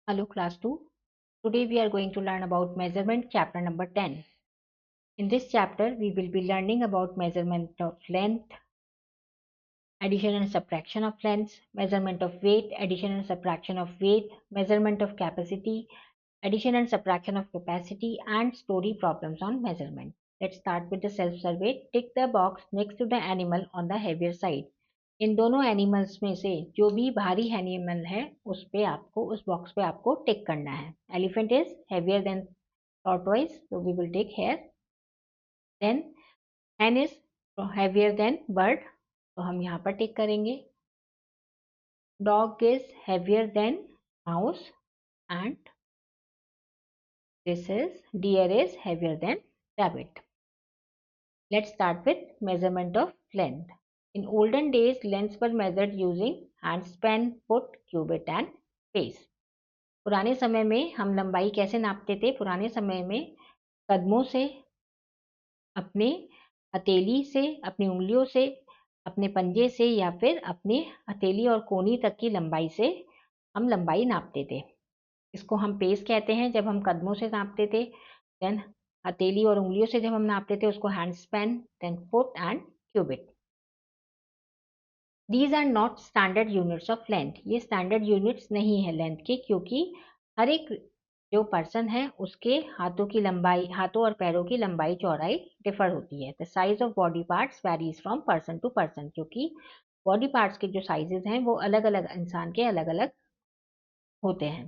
Hello class 2. Today we are going to learn about measurement chapter number 10. In this chapter we will be learning about measurement of length, addition and subtraction of lengths, measurement of weight, addition and subtraction of weight, measurement of capacity, addition and subtraction of capacity and story problems on measurement. Let's start with the self-survey. Tick the box next to the animal on the heavier side. इन दोनों animals में से जो भी भारी animal है उस पे आपको उस बॉक्स पे आपको टिक करना है. Elephant is heavier than tortoise, so we will take here. Then hen is heavier than bird, तो हम यहाँ पर टिक करेंगे. Dog is heavier than mouse and this is deer is heavier than rabbit. Let's start with measurement of length. In olden days, lengths were measured using handspan, foot, cubit and pace. पुराने समय में हम लंबाई कैसे नापते थे? पुराने समय में कदमों से, अपने हथेली से, अपनी उंगलियों से, अपने पंजे से या फिर अपने हथेली और कोहनी तक की लंबाई से हम लंबाई नापते थे. इसको हम पेस कहते हैं जब हम कदमों से नापते थे. देन हथेली और उंगलियों से जब हम नापते थे उसको hand span, then foot and cubit. These are not standard units of length. ये स्टैंडर्ड यूनिट्स नहीं है लेंथ के, क्योंकि हर एक जो पर्सन है उसके हाथों की लंबाई, हाथों और पैरों की लंबाई चौड़ाई डिफर होती है. The size of body parts varies from person to person, क्योंकि बॉडी पार्ट्स के जो साइजेस हैं वो अलग अलग इंसान के अलग अलग होते हैं.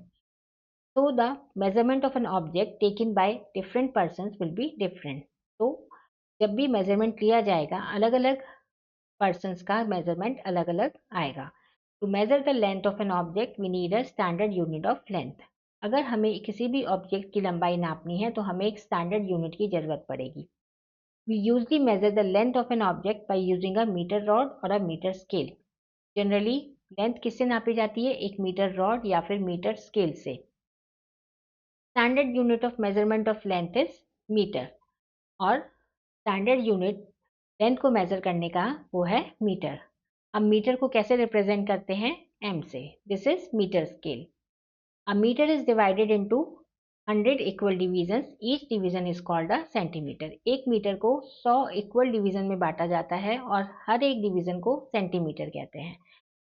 So the measurement of an object taken by different persons will be different. तो जब भी measurement लिया जाएगा अलग अलग persons का measurement अलग अलग आएगा. To measure the length of an object we need a standard unit of length. अगर हमें किसी भी object की लंबाई नापनी है तो हमें एक standard unit की जरूरत पड़ेगी. We usually measure the length of an object by using a meter rod or a meter scale. Generally length किससे नापी जाती है? एक meter rod या फिर meter scale से. Standard unit of measurement of length is metre, और standard unit length को मेजर करने का वो है मीटर. अब मीटर को कैसे रिप्रेजेंट करते हैं? एम से. This is metre scale. A metre is divided into 100 equal division. Each division is called a centimetre. एक मीटर को 100 इक्वल डिवीजन में बांटा जाता है और हर एक डिवीजन को सेंटीमीटर कहते हैं.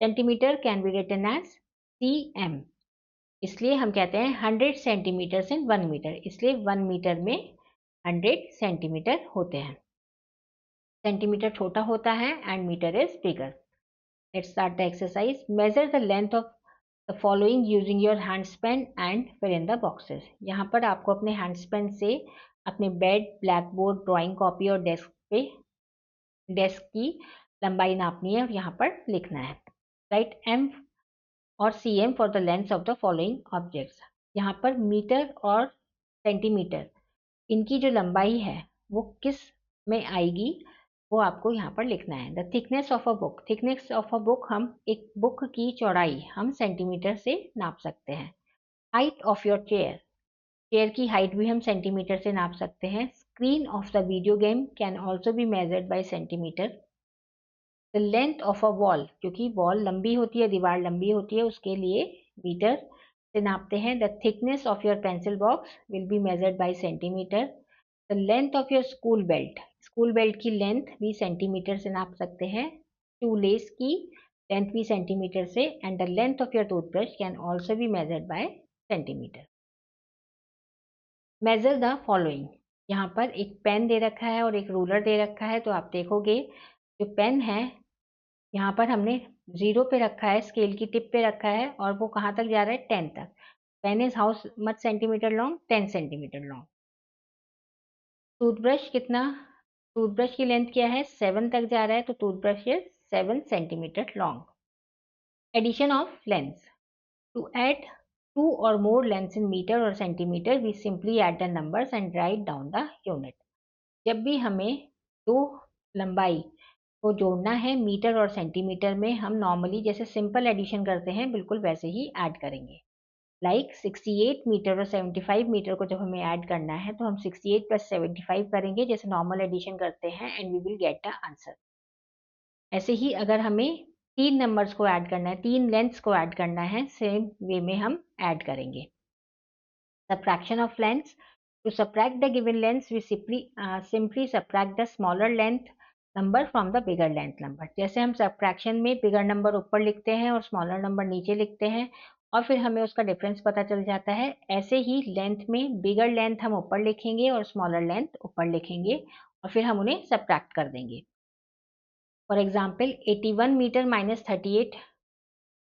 Centimetre can be written as cm. इसलिए हम कहते हैं 100 सेंटीमीटर इन 1 मीटर, इसलिए 1 मीटर में 100 सेंटीमीटर होते हैं. सेंटीमीटर छोटा होता है and metre is bigger. Let's start the exercise. Measure the length of the following using your hand span and fill in the boxes. यहाँ पर आपको अपने हैंड स्पेन से अपने bed, black board, drawing copy और डेस्क की लंबाई नापनी है और यहाँ पर लिखना है. राइट एम और cm for the length of the following objects. यहाँ पर मीटर और सेंटीमीटर इनकी जो लंबाई है वो किस में आएगी वो आपको यहाँ पर लिखना है. The thickness of a book. Thickness of a book, हम एक बुक की चौड़ाई हम सेंटीमीटर से नाप सकते हैं. Height of your chair. Chair की हाइट भी हम सेंटीमीटर से नाप सकते हैं. Screen of the video game can also be measured by centimetre. The length of a wall, क्योंकि वॉल लंबी होती है, दीवार लंबी होती है, उसके लिए मीटर से नापते हैं. The thickness of your pencil box will be measured by centimetre. The length of your school belt. School belt की लेंथ भी सेंटीमीटर से नाप सकते हैं. टू लेस की लेंथ भी सेंटीमीटर से. And the length of your toothbrush can also be measured by centimetre. Major the following. यहाँ पर एक पेन दे रखा है और एक रूलर दे रखा है, तो आप देखोगे जो पेन है यहाँ पर हमने 0 पे रखा है, स्केल की टिप पे रखा है और वो कहाँ तक जा रहा है? 10 तक. Pen is how much centimetre long? 10 centimetre long. Toothbrush कितना? टूथब्रश की लेंथ क्या है? 7 तक जा रहा है, तो toothbrush is 7 centimetre long. Addition of length. To add 2 or more lengths in meter or centimeter, we simply add the numbers and write down the unit. जब भी हमें दो लंबाई को जोड़ना है मीटर और सेंटीमीटर में, हम नॉर्मली जैसे सिंपल एडिशन करते हैं बिल्कुल वैसे ही ऐड करेंगे. लाइक 68 मीटर और 75 मीटर को जब हमें ऐड करना है तो हम 68 प्लस 75 करेंगे जैसे नॉर्मल एडिशन करते हैं and we will get the answer. ऐसे ही अगर हमें 3 नंबर्स को ऐड करना है, 3 लेंथ्स को ऐड करना है, सेम वे में हम ऐड करेंगे। Subtraction of lengths. To subtract the given lengths, we simply subtract the smaller length number from the bigger length number. जैसे हम subtraction में bigger number ऊपर लिखते हैं और smaller number नीचे लिखते हैं और फिर हमें उसका डिफरेंस पता चल जाता है, ऐसे ही लेंथ में बिगर लेंथ हम ऊपर लिखेंगे और स्मॉलर लेंथ ऊपर लिखेंगे और फिर हम उन्हें सब्ट्रैक्ट कर देंगे। For example 81 metre minus 38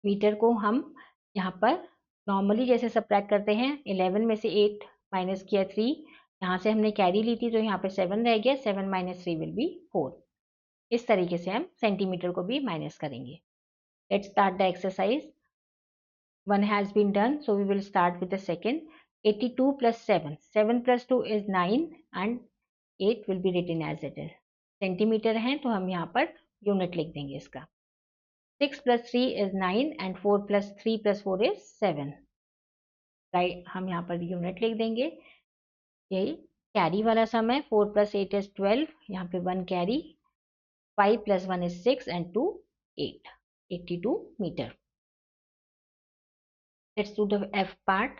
metre को हम यहाँ पर नॉर्मली जैसे सब्ट्रैक्ट करते हैं, 11 में से 8 माइनस किया 3, यहाँ से हमने कैरी ली थी तो यहाँ पे 7 रह गया, 7 माइनस 3 विल बी 4। इस तरीके से हम सेंटीमीटर को भी माइनस करेंगे। Let's start the exercise. One has been done, so we will start with the second. 82 plus 7, 7 plus 2 is 9 and 8 will be written as it is. Centimetre है तो हम यहाँ पर यूनिट लिख देंगे इसका। 6 plus 3 is 9 and 4 plus 3 plus 4 is 7. Right, हम यहाँ per unit लिख देंगे। यही कैरी वाला सम है। 4 plus 8 is 12, यहाँ पे 1 carry. 5 plus 1 is 6 and 2 8, 82 metre. Let's do the F part.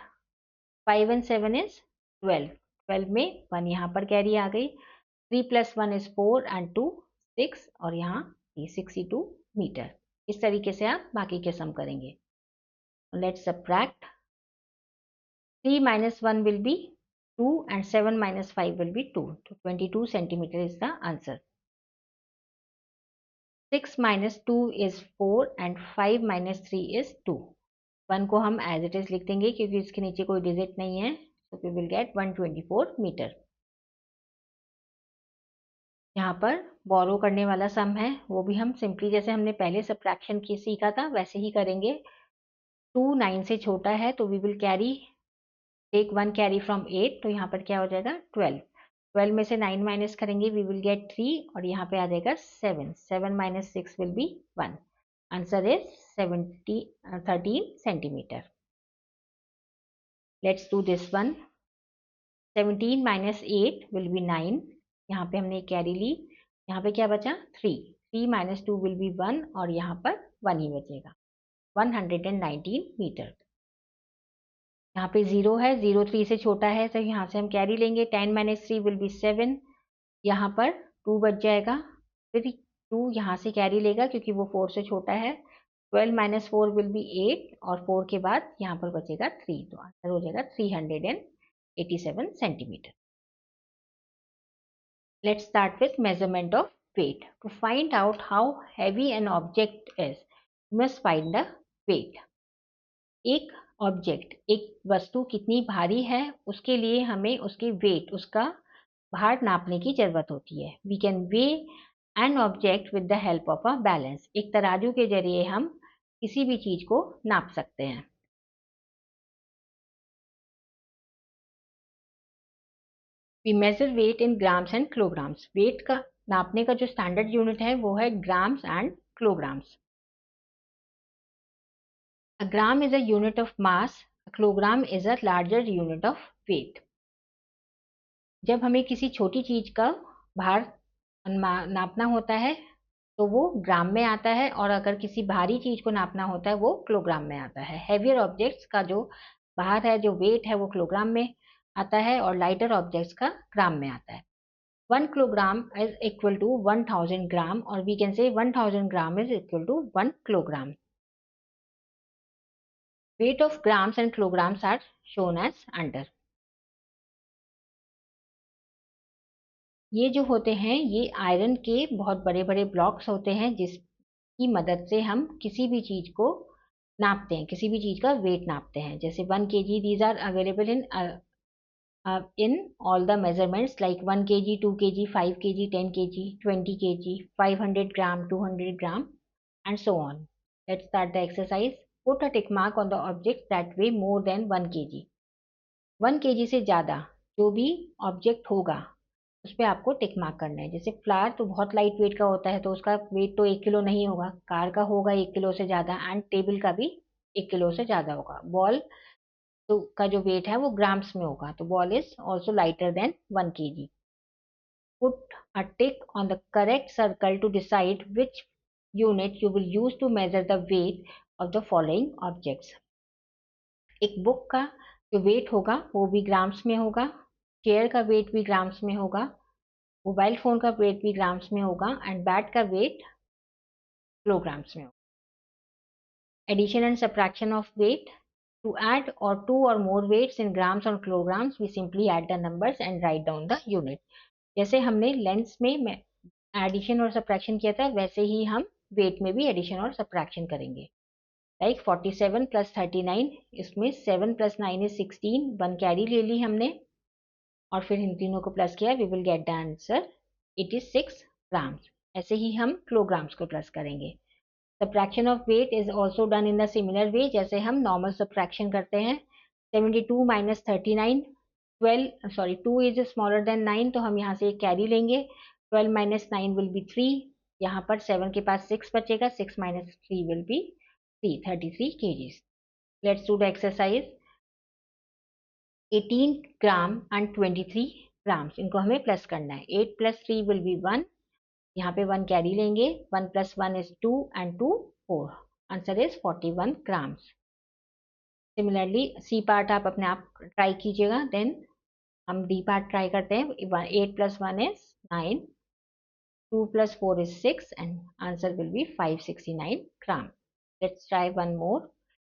5 and 7 is 12. 12 में 1 यहाँ पर कैरी आ गई। 3 plus 1 is 4 and 2 6 और यहाँ 62 मीटर। इस तरीके से आप बाकी के सम करेंगे। Let's subtract. 3 minus 1 will be 2 and 7 minus 5 will be 2. So 22 centimeter is the answer. 6 minus 2 is 4 and 5 minus 3 is 2. 1 को हम एज इट इज लिख देंगे क्योंकि इसके नीचे कोई डिजिट नहीं है, so we will get 124 metre. यहाँ पर बोरो करने वाला सम है, वो भी हम सिंपली जैसे हमने पहले सब्ट्रैक्शन की सीखा था वैसे ही करेंगे। 2 9 से छोटा है तो we will carry take 1 carry from 8, तो यहाँ पर क्या हो जाएगा 12। 12 में से 9 माइनस करेंगे वी विल गेट 3 और यहाँ पे आ जाएगा 7। 7 minus 6 will be 1। Answer is 13 centimetre. Let's do this one. 17 minus 8 will be 9. यहाँ पे हमने कैरी ली, यहाँ पे क्या बचा 3। 3 minus 2 will be 1 और यहाँ पर 1 ही बचेगा। 119 मीटर। यहाँ पे 0 है, 0 3 से छोटा है तो यहाँ से हम कैरी लेंगे। 10 minus 3 will be 7। यहाँ पर 2 बच जाएगा, फिर 2 यहाँ से कैरी लेगा क्योंकि वो 4 से छोटा है। 12 minus 4 will be 8 और 4 के बाद यहाँ पर बचेगा 3, तो आंसर हो जाएगा 387 centimeter. Let's start with measurement of weight. To find out how heavy an object is, you must find the weight. एक ऑब्जेक्ट, एक वस्तु कितनी भारी है उसके लिए हमें उसके वेट, उसका भार नापने की जरूरत होती है। We can weigh an object with the help of a balance. एक तराजू के जरिए हम किसी भी चीज को नाप सकते हैं। We measure weight in grams and kilograms. Weight का नापने का जो स्टैंडर्ड यूनिट है वो है grams and kilograms. A gram is a unit of mass. A kilogram is a larger unit of weight. जब हमें किसी छोटी चीज का भार नापना होता है तो वो ग्राम में आता है और अगर किसी भारी चीज को नापना होता है वो किलोग्राम में आता है। हेवियर ऑब्जेक्ट्स का जो भार है, जो वेट है, वो किलोग्राम में आता है और लाइटर ऑब्जेक्ट्स का ग्राम में आता है। 1 kilogram is equal to 1000 gram, or we can say 1000 gram is equal to 1 kilogram. Weight of grams and kilograms are shown as under. ये जो होते हैं ये आयरन के बहुत बड़े बड़े ब्लॉक्स होते हैं जिसकी मदद से हम किसी भी चीज को नापते हैं, किसी भी चीज का वेट नापते हैं। जैसे 1 kg, these are available in all the measurements like 1 kg, 2 kg, 5 kg, 10 kg, 20 kg, 500 gram, 200 gram and so on. Let's start the exercise. Put a tick mark on the objects that weigh more than 1 kg. 1 kg से ज़्यादा जो भी object होगा उस पर आपको tick mark करना है। जैसे फ्लावर तो बहुत लाइट वेट का होता है तो उसका वेट तो 1 किलो नहीं होगा, कार का होगा 1 किलो से ज़्यादा एंड टेबल का भी 1 किलो से ज़्यादा होगा। बॉल तो का जो वेट है वो ग्राम्स में होगा, तो ball is also lighter than 1 kg. Put a tick on the correct circle to decide which unit you will use to measure the weight of the following objects. एक book का जो wait होगा वो भी grams में होगा, chair का wait भी ग्राम्स में होगा, मोबाइल फोन का वेट भी ग्राम्स में होगा एंड बैट का वेट किलोग्राम्स में होगा. Addition and subtraction of weight. To add or two or more weights in grams or kilograms, we simply add the numbers and write down the unit. जैसे हमने lengths में addition और subtraction किया था वैसे ही हम वेट में भी एडिशन और सब्ट्रैक्शन करेंगे. लाइक 47 प्लस 39, इसमें 7 प्लस 9 इज 16, 1 कैरी ले ली हमने और फिर इन तीनों को प्लस किया. We will get the answer 86 grams. ऐसे ही हम किलोग्राम्स को प्लस करेंगे. Subtraction of weight is also done in the similar way, जैसे हम normal subtraction करते हैं. 72 minus 39, 2 is smaller than 9, तो हम यहाँ से एक कैरी लेंगे. 12 minus 9 will be 3. यहाँ पर 7 के पास 6 बचेगा. 6 minus 3 will be 3, 33 kgs. Let's do the exercise. 18 gram and 23 grams, इनको हमें प्लस करना है. 8 plus 3 will be 1. यहाँ पे 1 कैरी लेंगे. 1 plus 1 is 2 and 2 4. Answer is 41 grams. Similarly C part आप अपने आप ट्राई कीजिएगा. देन हम डी पार्ट ट्राई करते हैं. 8 plus 1 is 9, 2 plus 4 is 6 and answer will be 569 gram. Let's try one more.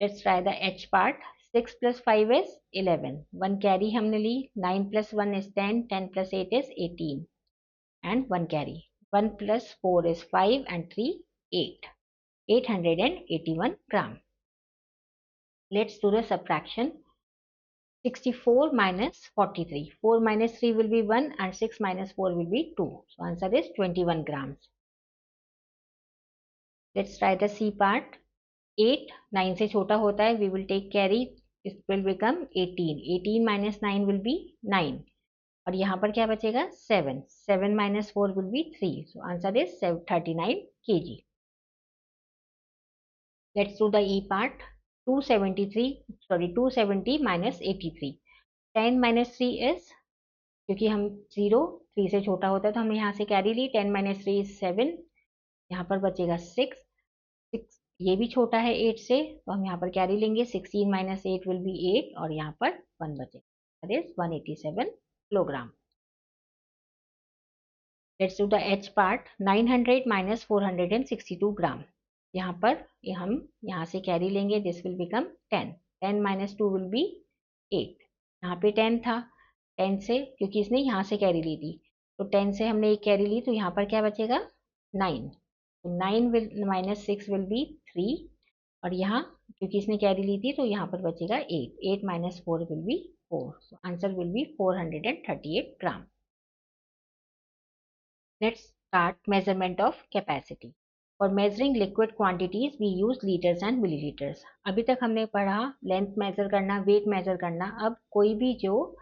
Let's try the H part. 6 plus 5 is 11. 1 carry हमने ली. 9 plus 1 is 10. 10 plus 8 is 18 and 1 carry. 1 plus 4 is 5 and 3 8. 881 gram. Let's do the subtraction. 64 minus 43. 4 minus 3 will be 1 and 6 minus 4 will be 2. So answer is 21 grams. Let's try the C part. 8 9 से छोटा होता है. We will take carry. It will become 18. 18 minus 9 will be 9. और यहाँ पर क्या बचेगा? 7. 7 minus 4 will be 3. So answer is 39 kg. Let's do the E part. 270 minus 83. 10 minus 3 is, क्योंकि हम 0 3 से छोटा होता है तो हमने यहाँ से कैरी ली. 10 minus 3 is 7. यहाँ पर बचेगा 6. 6 ये भी छोटा है 8 से तो हम यहाँ पर कैरी लेंगे. 16 minus 8 will be 8 और यहाँ पर 1 बचेगा. That is 187 kilogram. Let's do the H part. 900 minus 462 ग्राम. यहाँ पर हम यहाँ से कैरी लेंगे. This will become 10. 10 minus 2 will be 8. यहाँ पे 10 था. 10 से, क्योंकि इसने यहाँ से कैरी ली थी तो 10 से हमने एक कैरी ली तो यहाँ पर क्या बचेगा? 9. तो 9 will minus 6 will be 3 और यहाँ क्योंकि इसने कैरी ली थी तो यहाँ पर बचेगा 8. 8 minus 4 will be 4. So answer will be 438 gram. Let's start measurement of capacity. For measuring liquid quantities, we use liters and milliliters. अभी तक हमने पढ़ा लेंथ मेजर करना, वेट मेजर करना. अब कोई भी जो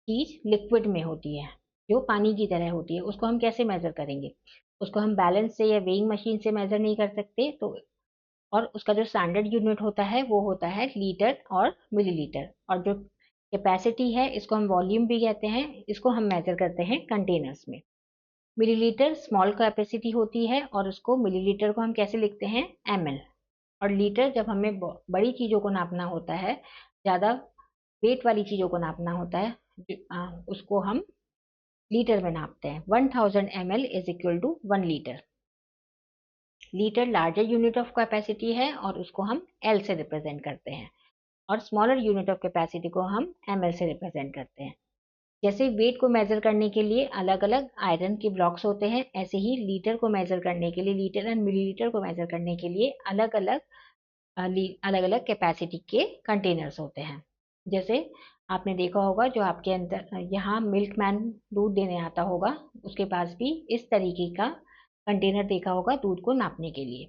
चीज लिक्विड में होती है, जो पानी की तरह होती है, उसको हम कैसे मेजर करेंगे? उसको हम बैलेंस से या वेइंग मशीन से मेजर नहीं कर सकते. तो और उसका जो स्टैंडर्ड यूनिट होता है वो होता है लीटर और मिलीलीटर. और जो कैपेसिटी है इसको हम वॉल्यूम भी कहते हैं. इसको हम मेजर करते हैं कंटेनर्स में. मिलीलीटर स्मॉल कैपेसिटी होती है और उसको मिलीलीटर को हम कैसे लिखते हैं? ml. और लीटर जब हमें बड़ी चीज़ों को नापना होता है, ज़्यादा वेट वाली चीज़ों को नापना होता है, उसको हम लीटर में नापते हैं. 1000 ml is equal to 1 litre. Litre larger unit of capacity है और उसको हम L से रिप्रेजेंट करते हैं और स्मॉलर यूनिट ऑफ कैपेसिटी को हम ml से रिप्रेजेंट करते हैं. जैसे वेट को मेजर करने के लिए अलग अलग आयरन के ब्लॉक्स होते हैं, ऐसे ही लीटर को मेजर करने के लिए, लीटर एंड मिलीलीटर को मेजर करने के लिए अलग अलग कैपेसिटी के कंटेनर्स होते हैं. जैसे आपने देखा होगा जो आपके अंदर यहाँ मिल्कमैन दूध देने आता होगा, उसके पास भी इस तरीके का कंटेनर देखा होगा दूध को नापने के लिए.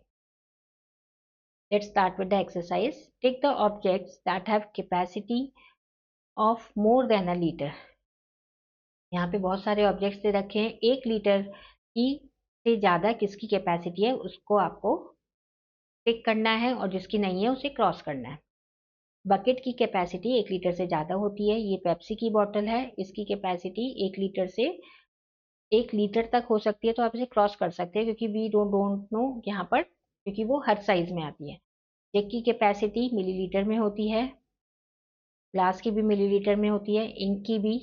Let's start with the exercise. Take the objects that have capacity of more than a liter. यहाँ पे बहुत सारे ऑब्जेक्ट्स दे रखे हैं. 1 लीटर की से ज़्यादा किसकी कैपेसिटी है उसको आपको टिक करना है और जिसकी नहीं है उसे क्रॉस करना है. बकेट की कैपेसिटी 1 लीटर से ज़्यादा होती है. ये पेप्सी की बॉटल है, इसकी कैपेसिटी 1 लीटर से 1 लीटर तक हो सकती है, तो आप इसे क्रॉस कर सकते हैं क्योंकि वी डोंट नो यहाँ पर, क्योंकि वो हर साइज में आती है। जग की कैपेसिटी मिलीलीटर में होती है, ग्लास की भी मिलीलीटर में होती है, इंक की भी।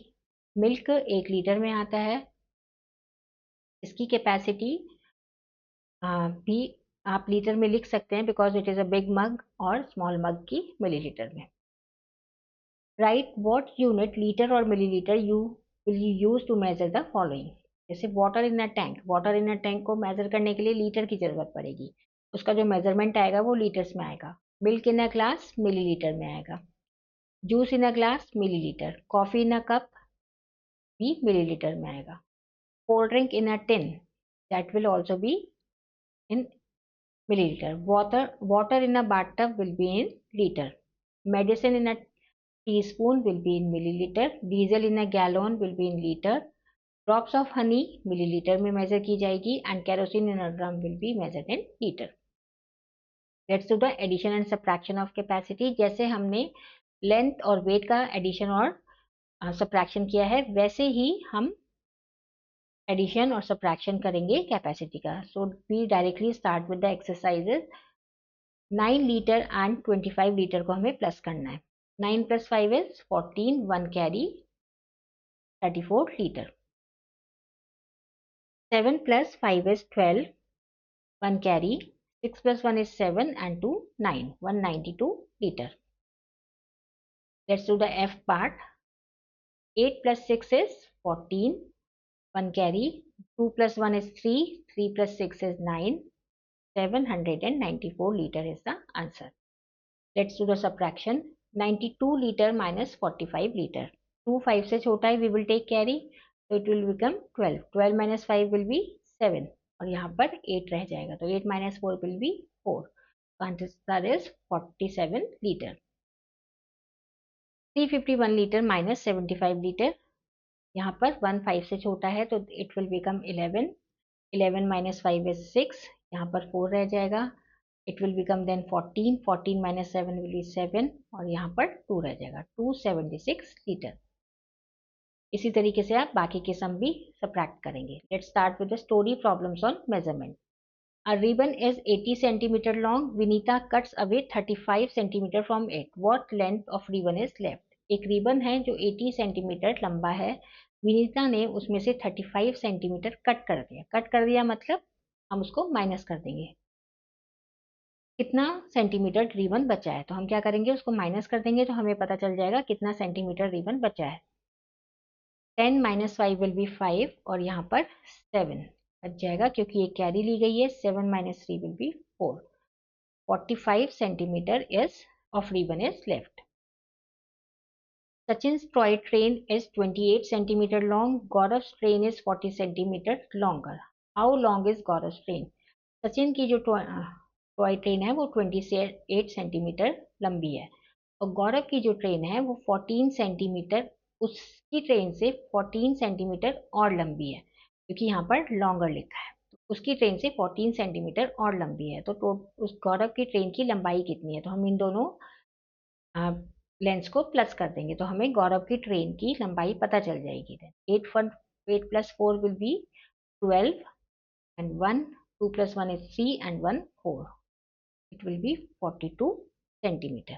मिल्क 1 लीटर में आता है, इसकी कैपेसिटी भी आप लीटर में लिख सकते हैं because it is a big mug, और स्मॉल मग की मिलीलीटर में। राइट व्हाट यूनिट लीटर और millilitre you will you use to measure the following. जैसे water in a tank, water in a tank को मेजर करने के लिए litre की जरूरत पड़ेगी, उसका जो मेजरमेंट आएगा वो लीटर्स में आएगा। Milk in a glass millilitre में आएगा, juice in a glass millilitre, coffee in a cup भी मिलीलीटर में आएगा। Cold drink in a tin, that will also be in milliliter. Water in a bathtub will be in liter. Medicine in a teaspoon will be in milliliter. Diesel in a gallon will be in liter. Drops of honey milliliter में measure की जाएगी, and kerosene in a drum will be measured in liter. Let's do the addition and subtraction of capacity. जैसे हमने length और wait का addition और subtraction किया है, वैसे ही हम एडिशन और सब्ट्रैक्शन करेंगे कैपेसिटी का। So we directly start with the exercises. 9 litre and 25 litre को हमें प्लस करना है। 9 + 5 इज 14, 1 कैरी 34 लीटर। 7 + 5 इज 12, 1 carry. 6 + 1 is 7 and 2 9, 192 liter. Let's do the F part. 8 + 6 is 14, 1 carry. 2 + 1 is 3, 3 + 6 is 9, 794 liter is the answer. Let's do the subtraction. 92 liter minus 45 liter. 2 5 से छोटा है, we will take carry, so it will become 12. 12 minus 5 will be 7, और यहाँ पर 8 रह जाएगा, तो 8 minus 4 will be 4. Answer is 47 liter. 351 liter minus 75 liter. यहाँ पर 1 5 से छोटा है, तो it will become 11. 11 minus 5 is 6, यहाँ पर 4 रह जाएगा. It will become then 14. 14 minus 7 will be 7, और यहाँ पर 2 रह जाएगा. 276 लीटर. इसी तरीके से आप बाकी के सम भी सब्ट्रैक्ट करेंगे. Let's start with the story problems on measurement. A ribbon is 80 centimeter long. Vinita cuts away 35 centimeter from it. What length of ribbon is left? एक रिबन है जो 80 सेंटीमीटर लंबा है. विनीता ने उसमें से 35 सेंटीमीटर कट कर दिया. कट कर दिया मतलब हम उसको माइनस कर देंगे. कितना सेंटीमीटर रिबन बचा है, तो हम क्या करेंगे, उसको माइनस कर देंगे, तो हमें पता चल जाएगा कितना सेंटीमीटर रिबन बचा है. 10 minus 5 will be 5, और यहाँ पर 7 बच जाएगा क्योंकि एक कैरी ली गई है. 7 minus 3 will be 4. 45 centimeter is of ribbon is left. Sachin's toy train is 28 centimeter long. Gaurav's train is 40 centimeter longer. How long is Gaurav's train? Sachin की जो टॉय ट्रेन है वो 28 सेंटीमीटर लंबी है, और गौरव की जो ट्रेन है वो 14 सेंटीमीटर, उसकी ट्रेन से 14 सेंटीमीटर और लंबी है, क्योंकि यहाँ पर लॉन्गर लिखा है. उसकी ट्रेन से 14 सेंटीमीटर और लंबी है, तो उस गौरव की ट्रेन की लंबाई कितनी है, तो हम इन दोनों लेंस को प्लस कर देंगे, तो हमें गौरव की ट्रेन की लंबाई पता चल जाएगी. 8 + 4 will be 12, and 1 2 + 1 is 3, and 1 4. It will be 42 centimeter.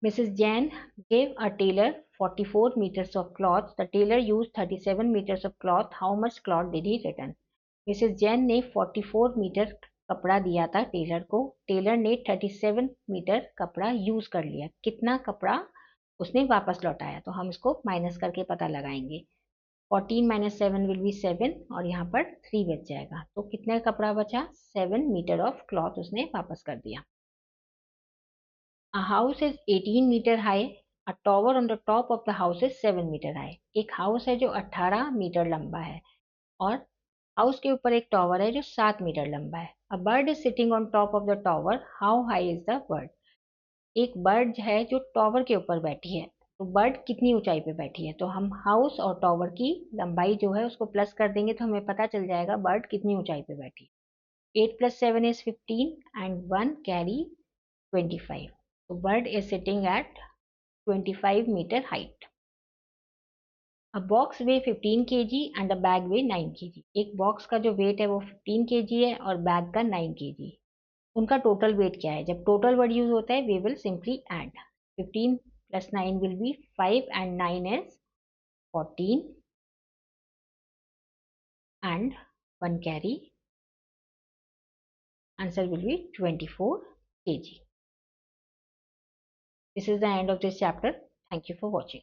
Mrs. Jain gave a tailor 44 meters of cloth. The tailor used 37 meters of cloth. How much cloth did he return? Mrs. Jain ने 44 metre कपड़ा दिया था Taylor को. Taylor ने 37 metre कपड़ा use कर लिया. कितना कपड़ा उसने वापस लौटाया, तो हम इसको माइनस करके पता लगाएंगे. 14 minus 7 will be 7, और यहाँ पर 3 बच जाएगा, तो कितना कपड़ा बचा, 7 मीटर ऑफ क्लॉथ उसने वापस कर दिया. A house is 18 meter high. A tower on the top of the house is 7 meter high. एक हाउस है जो 18 मीटर लंबा है, और हाउस के ऊपर एक टॉवर है जो 7 मीटर लंबा है. A bird is sitting on top of the tower. How high is the bird? एक बर्ड है जो टॉवर के ऊपर बैठी है, तो बर्ड कितनी ऊंचाई पे बैठी है, तो हम हाउस और टॉवर की लंबाई जो है उसको प्लस कर देंगे, तो हमें पता चल जाएगा बर्ड कितनी ऊंचाई पे बैठी है. 8 + 7 is 15, and 1 carry 25. So bird is sitting at 25 meter height. A box weigh 15 kg and a bag weigh 9 kg. एक बॉक्स का जो वेट है वो 15 kg है और बैग का 9 kg. उनका टोटल वेट क्या है? जब टोटल वर्ड यूज होता है we will simply add. 15 plus 9 will be 5 and 9 is 14 and 1 carry. Answer will be 24 kg. This is the end of this chapter. Thank you for watching.